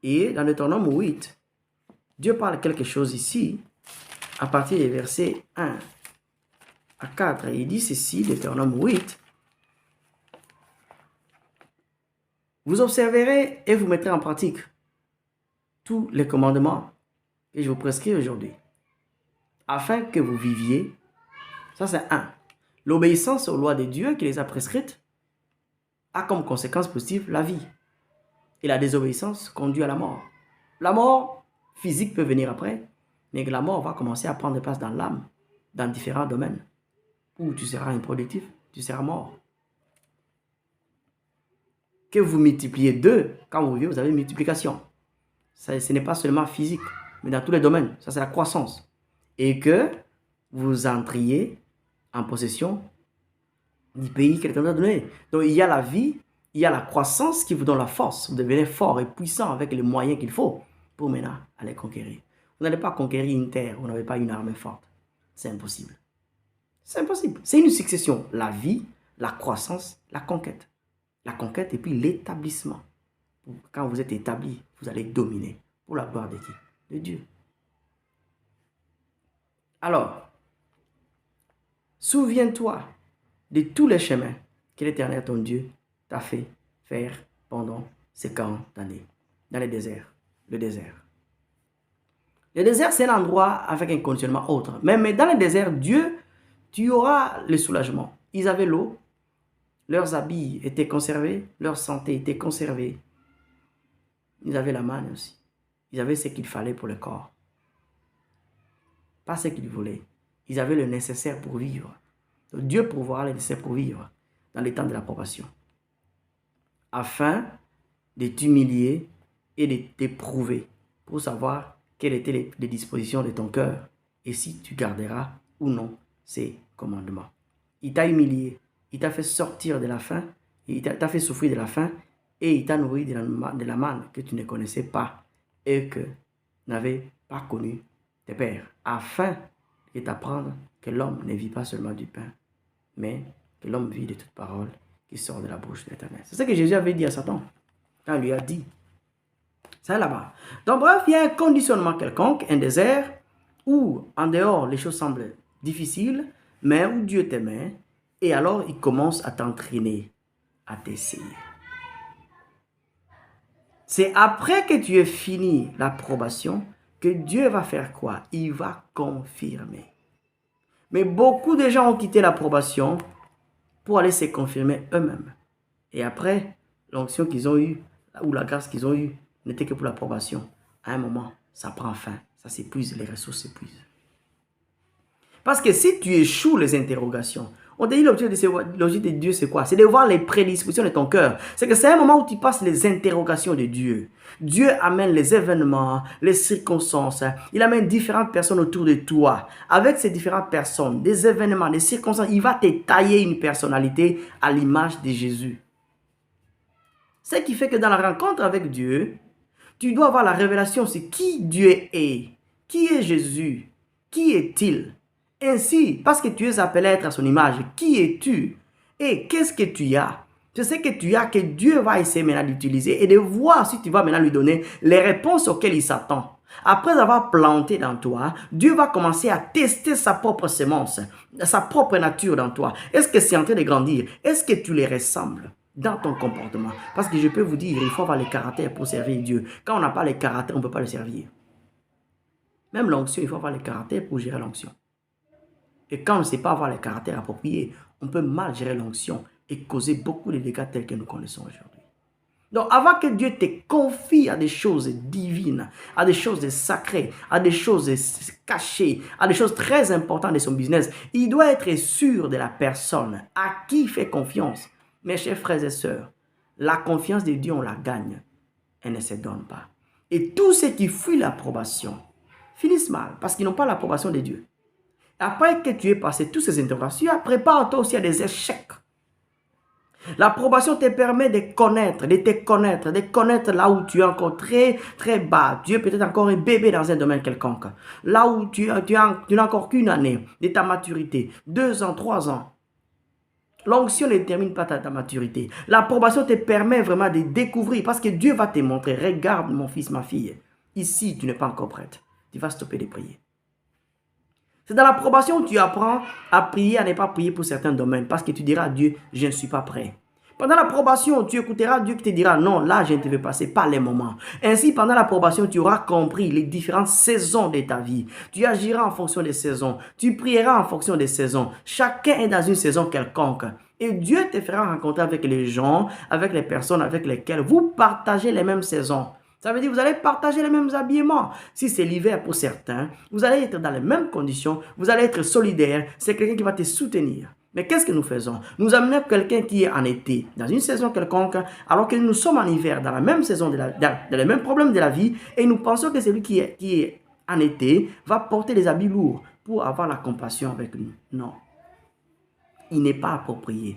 et dans Deutéronome 8, Dieu parle quelque chose ici, à partir des versets 1 à 4. Il dit ceci, Deutéronome 8. Vous observerez et vous mettrez en pratique tous les commandements que je vous prescris aujourd'hui, afin que vous viviez. Ça, c'est 1. L'obéissance aux lois de Dieu qui les a prescrites a comme conséquence positive la vie. Et la désobéissance conduit à la mort. La mort physique peut venir après, mais la mort va commencer à prendre place dans l'âme, dans différents domaines, où tu seras improductif, tu seras mort. Que vous multipliez 2, quand vous vivez, vous avez une multiplication. Ça, ce n'est pas seulement physique, mais dans tous les domaines. Ça, c'est la croissance. Et que vous entriez en possession du pays que l'Éternel a donné. Donc, il y a la vie, il y a la croissance qui vous donne la force. Vous devenez fort et puissant avec les moyens qu'il faut pour maintenant aller conquérir. Vous n'allez pas conquérir une terre, vous n'avez pas une armée forte. C'est impossible. C'est impossible. C'est une succession. La vie, la croissance, la conquête. La conquête et puis l'établissement. Quand vous êtes établi, vous allez dominer. Pour la gloire de qui? De Dieu. Alors, souviens-toi de tous les chemins que l'Éternel, ton Dieu, t'a fait faire pendant ces 40 années. Dans le désert. Le désert. Le désert, c'est un endroit avec un conditionnement autre. Mais dans le désert, Dieu, tu auras le soulagement. Ils avaient l'eau. Leurs habits étaient conservés, leur santé était conservée. Ils avaient la manne aussi. Ils avaient ce qu'il fallait pour le corps. Pas ce qu'ils voulaient. Ils avaient le nécessaire pour vivre. Donc Dieu pourvoira le nécessaire pour vivre dans les temps de l'approbation. Afin de t'humilier et de t'éprouver pour savoir quelles étaient les dispositions de ton cœur et si tu garderas ou non ces commandements. Il t'a humilié. Il t'a fait sortir de la faim, il t'a fait souffrir de la faim et il t'a nourri de la manne que tu ne connaissais pas et que n'avais pas connu tes pères, afin de t'apprendre que l'homme ne vit pas seulement du pain, mais que l'homme vit de toute parole qui sort de la bouche de l'Éternel. C'est ce que Jésus avait dit à Satan quand il lui a dit. C'est là-bas. Donc bref, il y a un conditionnement quelconque, un désert, où en dehors les choses semblent difficiles, mais où Dieu t'aimait. Et alors, il commence à t'entraîner, à t'essayer. C'est après que tu aies fini l'approbation que Dieu va faire quoi? Il va confirmer. Mais beaucoup de gens ont quitté l'approbation pour aller se confirmer eux-mêmes. Et après, l'onction qu'ils ont eue, ou la grâce qu'ils ont eue, n'était que pour l'approbation. À un moment, ça prend fin, ça s'épuise, les ressources s'épuisent. Parce que si tu échoues les interrogations, on te dit l'objectif de Dieu, c'est quoi? C'est de voir les prédispositions de ton cœur. C'est que c'est un moment où tu passes les interrogations de Dieu. Dieu amène les événements, les circonstances. Il amène différentes personnes autour de toi. Avec ces différentes personnes, des événements, des circonstances, il va te tailler une personnalité à l'image de Jésus. Ce qui fait que dans la rencontre avec Dieu, tu dois avoir la révélation sur qui Dieu est. Qui est Jésus? Qui est-il? Ainsi, parce que tu es appelé à être à son image, qui es-tu? Et qu'est-ce que tu as? C'est ce que tu as que Dieu va essayer maintenant d'utiliser et de voir si tu vas maintenant lui donner les réponses auxquelles il s'attend. Après avoir planté dans toi, Dieu va commencer à tester sa propre semence, sa propre nature dans toi. Est-ce que c'est en train de grandir? Est-ce que tu les ressembles dans ton comportement? Parce que je peux vous dire, il faut avoir le caractère pour servir Dieu. Quand on n'a pas le caractère, on ne peut pas le servir. Même l'onction, il faut avoir le caractère pour gérer l'onction. Et quand on ne sait pas avoir le caractère approprié, on peut mal gérer l'onction et causer beaucoup de dégâts tels que nous connaissons aujourd'hui. Donc, avant que Dieu te confie à des choses divines, à des choses sacrées, à des choses cachées, à des choses très importantes de son business, il doit être sûr de la personne à qui il fait confiance. Mes chers frères et sœurs, la confiance de Dieu, on la gagne. Elle ne se donne pas. Et tous ceux qui fuient l'approbation finissent mal parce qu'ils n'ont pas l'approbation de Dieu. Après que tu aies passé toutes ces interrogations, prépare-toi aussi à des échecs. L'approbation te permet de te connaître là où tu es encore très, très bas. Tu es peut-être encore un bébé dans un domaine quelconque. Là où tu n'as encore qu'une année de ta maturité, 2 ans, 3 ans. L'onction ne détermine pas ta maturité. L'approbation te permet vraiment de découvrir parce que Dieu va te montrer. Regarde mon fils, ma fille. Ici, tu n'es pas encore prête. Tu vas stopper de prier. C'est dans l'approbation que tu apprends à prier, à ne pas prier pour certains domaines. Parce que tu diras à Dieu, je ne suis pas prêt. Pendant l'approbation, tu écouteras Dieu qui te dira, non, là, je ne te vais passer pas les moments. Ainsi, pendant l'approbation, tu auras compris les différentes saisons de ta vie. Tu agiras en fonction des saisons. Tu prieras en fonction des saisons. Chacun est dans une saison quelconque. Et Dieu te fera rencontrer avec les gens, avec les personnes avec lesquelles vous partagez les mêmes saisons. Ça veut dire que vous allez partager les mêmes habillements. Si c'est l'hiver pour certains, vous allez être dans les mêmes conditions, vous allez être solidaire, c'est quelqu'un qui va te soutenir. Mais qu'est-ce que nous faisons? Nous amenons quelqu'un qui est en été, dans une saison quelconque, alors que nous sommes en hiver, dans la même saison, dans les mêmes problèmes de la vie, et nous pensons que celui qui est en été va porter des habits lourds pour avoir la compassion avec nous. Non. Il n'est pas approprié.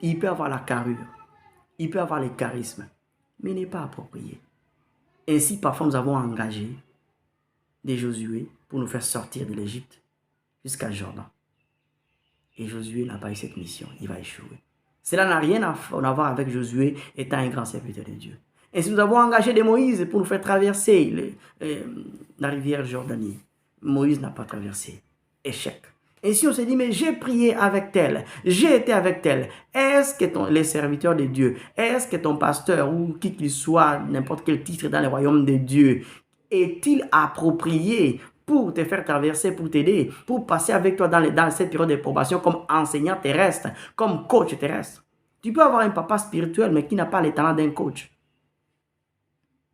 Il peut avoir la carrure, il peut avoir les charismes, mais il n'est pas approprié. Ainsi, parfois, nous avons engagé des Josué pour nous faire sortir de l'Égypte jusqu'à Jordan. Et Josué n'a pas eu cette mission, il va échouer. Cela n'a rien à voir avec Josué étant un grand serviteur de Dieu. Ainsi, nous avons engagé des Moïse pour nous faire traverser la rivière Jordanie. Moïse n'a pas traversé. Échec. Ainsi, on s'est dit, mais j'ai prié avec tel, j'ai été avec tel. Est-ce que les serviteurs de Dieu, est-ce que ton pasteur ou qui qu'il soit, n'importe quel titre dans le royaume de Dieu, est-il approprié pour te faire traverser, pour t'aider, pour passer avec toi dans cette période de probation comme enseignant terrestre, comme coach terrestre? Tu peux avoir un papa spirituel, mais qui n'a pas les talents d'un coach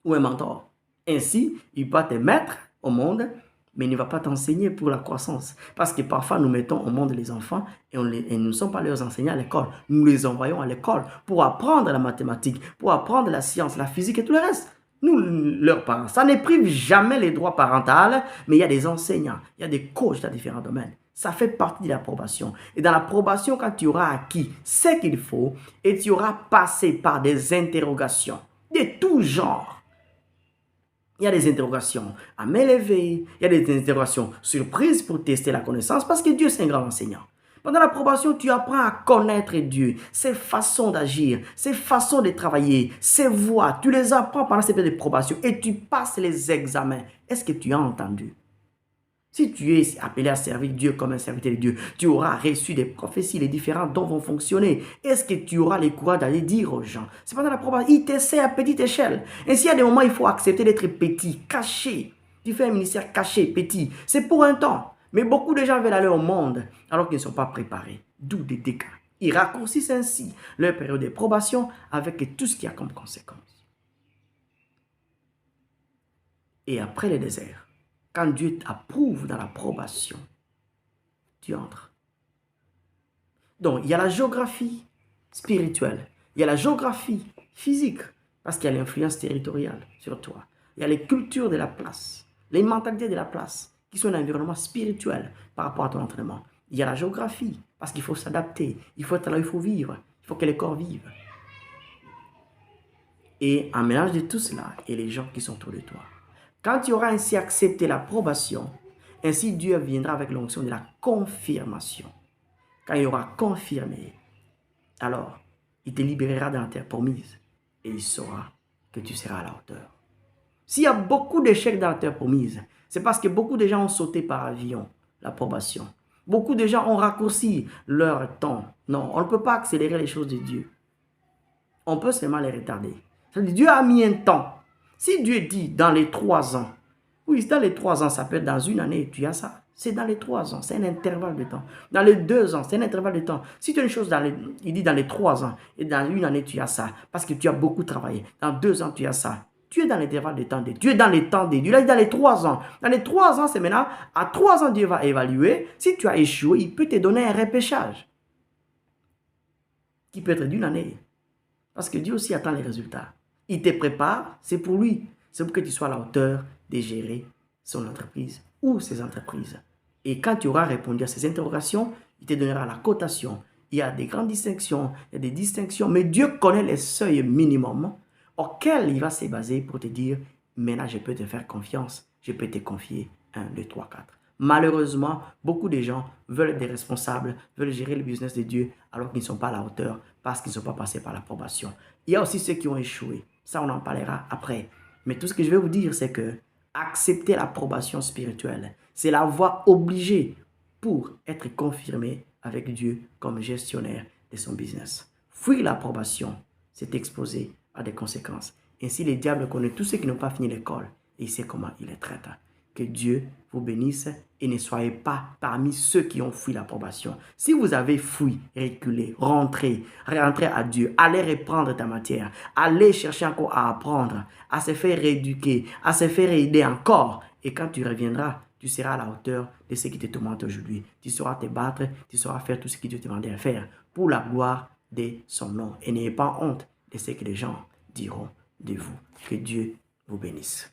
ou un mentor. Ainsi, il va te mettre au monde, mais il ne va pas t'enseigner pour la croissance. Parce que parfois, nous mettons au monde les enfants et nous ne sommes pas leurs enseignants à l'école. Nous les envoyons à l'école pour apprendre la mathématique, pour apprendre la science, la physique et tout le reste. Nous, leurs parents, ça ne prive jamais les droits parentaux, mais il y a des enseignants, il y a des coachs dans différents domaines. Ça fait partie de l'approbation. Et dans l'approbation, quand tu auras acquis ce qu'il faut et tu auras passé par des interrogations de tout genre, il y a des interrogations à m'élever, il y a des interrogations surprises pour tester la connaissance parce que Dieu c'est un grand enseignant. Pendant l'approbation, tu apprends à connaître Dieu, ses façons d'agir, ses façons de travailler, ses voies. Tu les apprends pendant cette période de probation et tu passes les examens. Est-ce que tu as entendu? Si tu es appelé à servir Dieu comme un serviteur de Dieu, tu auras reçu des prophéties, les différents dons vont fonctionner. Est-ce que tu auras le courage d'aller dire aux gens? C'est pendant l'approbation, il t'essaie à petite échelle. Ainsi, il y a des moments où il faut accepter d'être petit, caché. Tu fais un ministère caché, petit. C'est pour un temps. Mais beaucoup de gens veulent aller au monde alors qu'ils ne sont pas préparés. D'où des dégâts. Ils raccourcissent ainsi leur période de probation avec tout ce qu'il y a comme conséquence. Et après le désert, quand Dieu t'approuve dans la probation, tu entres. Donc, il y a la géographie spirituelle, il y a la géographie physique, parce qu'il y a l'influence territoriale sur toi. Il y a les cultures de la place, les mentalités de la place, qui sont un environnement spirituel par rapport à ton entraînement. Il y a la géographie, parce qu'il faut s'adapter, il faut être là, il faut vivre, il faut que les corps vivent. Et en mélange de tout cela, et les gens qui sont autour de toi. Quand tu auras ainsi accepté l'approbation, ainsi Dieu viendra avec l'onction de la confirmation. Quand il aura confirmé, alors il te libérera dans la terre promise et il saura que tu seras à la hauteur. S'il y a beaucoup d'échecs dans la terre promise, c'est parce que beaucoup de gens ont sauté par avion l'approbation. Beaucoup de gens ont raccourci leur temps. Non, on ne peut pas accélérer les choses de Dieu. On peut seulement les retarder. Dieu a mis un temps. Si Dieu dit dans les 3 ans, oui, dans les 3 ans, ça peut être dans une année, tu as ça. C'est dans les 3 ans, c'est un intervalle de temps. Dans les 2 ans, c'est un intervalle de temps. Si tu as une chose, il dit dans les 3 ans, et dans une année, tu as ça, parce que tu as beaucoup travaillé. Dans 2 ans, tu as ça. Tu es dans l'intervalle de temps de Dieu. Tu es dans les temps de Dieu. Là, dans les 3 ans. Dans les 3 ans, c'est maintenant, à 3 ans, Dieu va évaluer. Si tu as échoué, il peut te donner un repêchage. Qui peut être d'une année. Parce que Dieu aussi attend les résultats. Il te prépare, c'est pour lui. C'est pour que tu sois à la hauteur de gérer son entreprise ou ses entreprises. Et quand tu auras répondu à ces interrogations, il te donnera la cotation il y a des grandes distinctions, il y a des distinctions, mais Dieu connaît les seuils minimums auxquels il va se baser pour te dire, maintenant je peux te faire confiance, je peux te confier 1, 2, 3, 4. Malheureusement, beaucoup de gens veulent être des responsables, veulent gérer le business de Dieu alors qu'ils ne sont pas à la hauteur parce qu'ils ne sont pas passés par l'approbation. Il y a aussi ceux qui ont échoué. Ça, on en parlera après. Mais tout ce que je vais vous dire, c'est que accepter l'approbation spirituelle, c'est la voie obligée pour être confirmé avec Dieu comme gestionnaire de son business. Fuir l'approbation, c'est exposer à des conséquences. Ainsi, le diable connaît tous ceux qui n'ont pas fini l'école et il sait comment il les traite. Que Dieu vous bénisse et ne soyez pas parmi ceux qui ont fui l'approbation. Si vous avez fui, reculé, rentrez à Dieu, allez reprendre ta matière, allez chercher encore à apprendre, à se faire rééduquer, à se faire aider encore. Et quand tu reviendras, tu seras à la hauteur de ce qui te tourmente aujourd'hui. Tu sauras te battre, tu sauras faire tout ce que Dieu te demandait à faire pour la gloire de son nom. Et n'ayez pas honte de ce que les gens diront de vous. Que Dieu vous bénisse.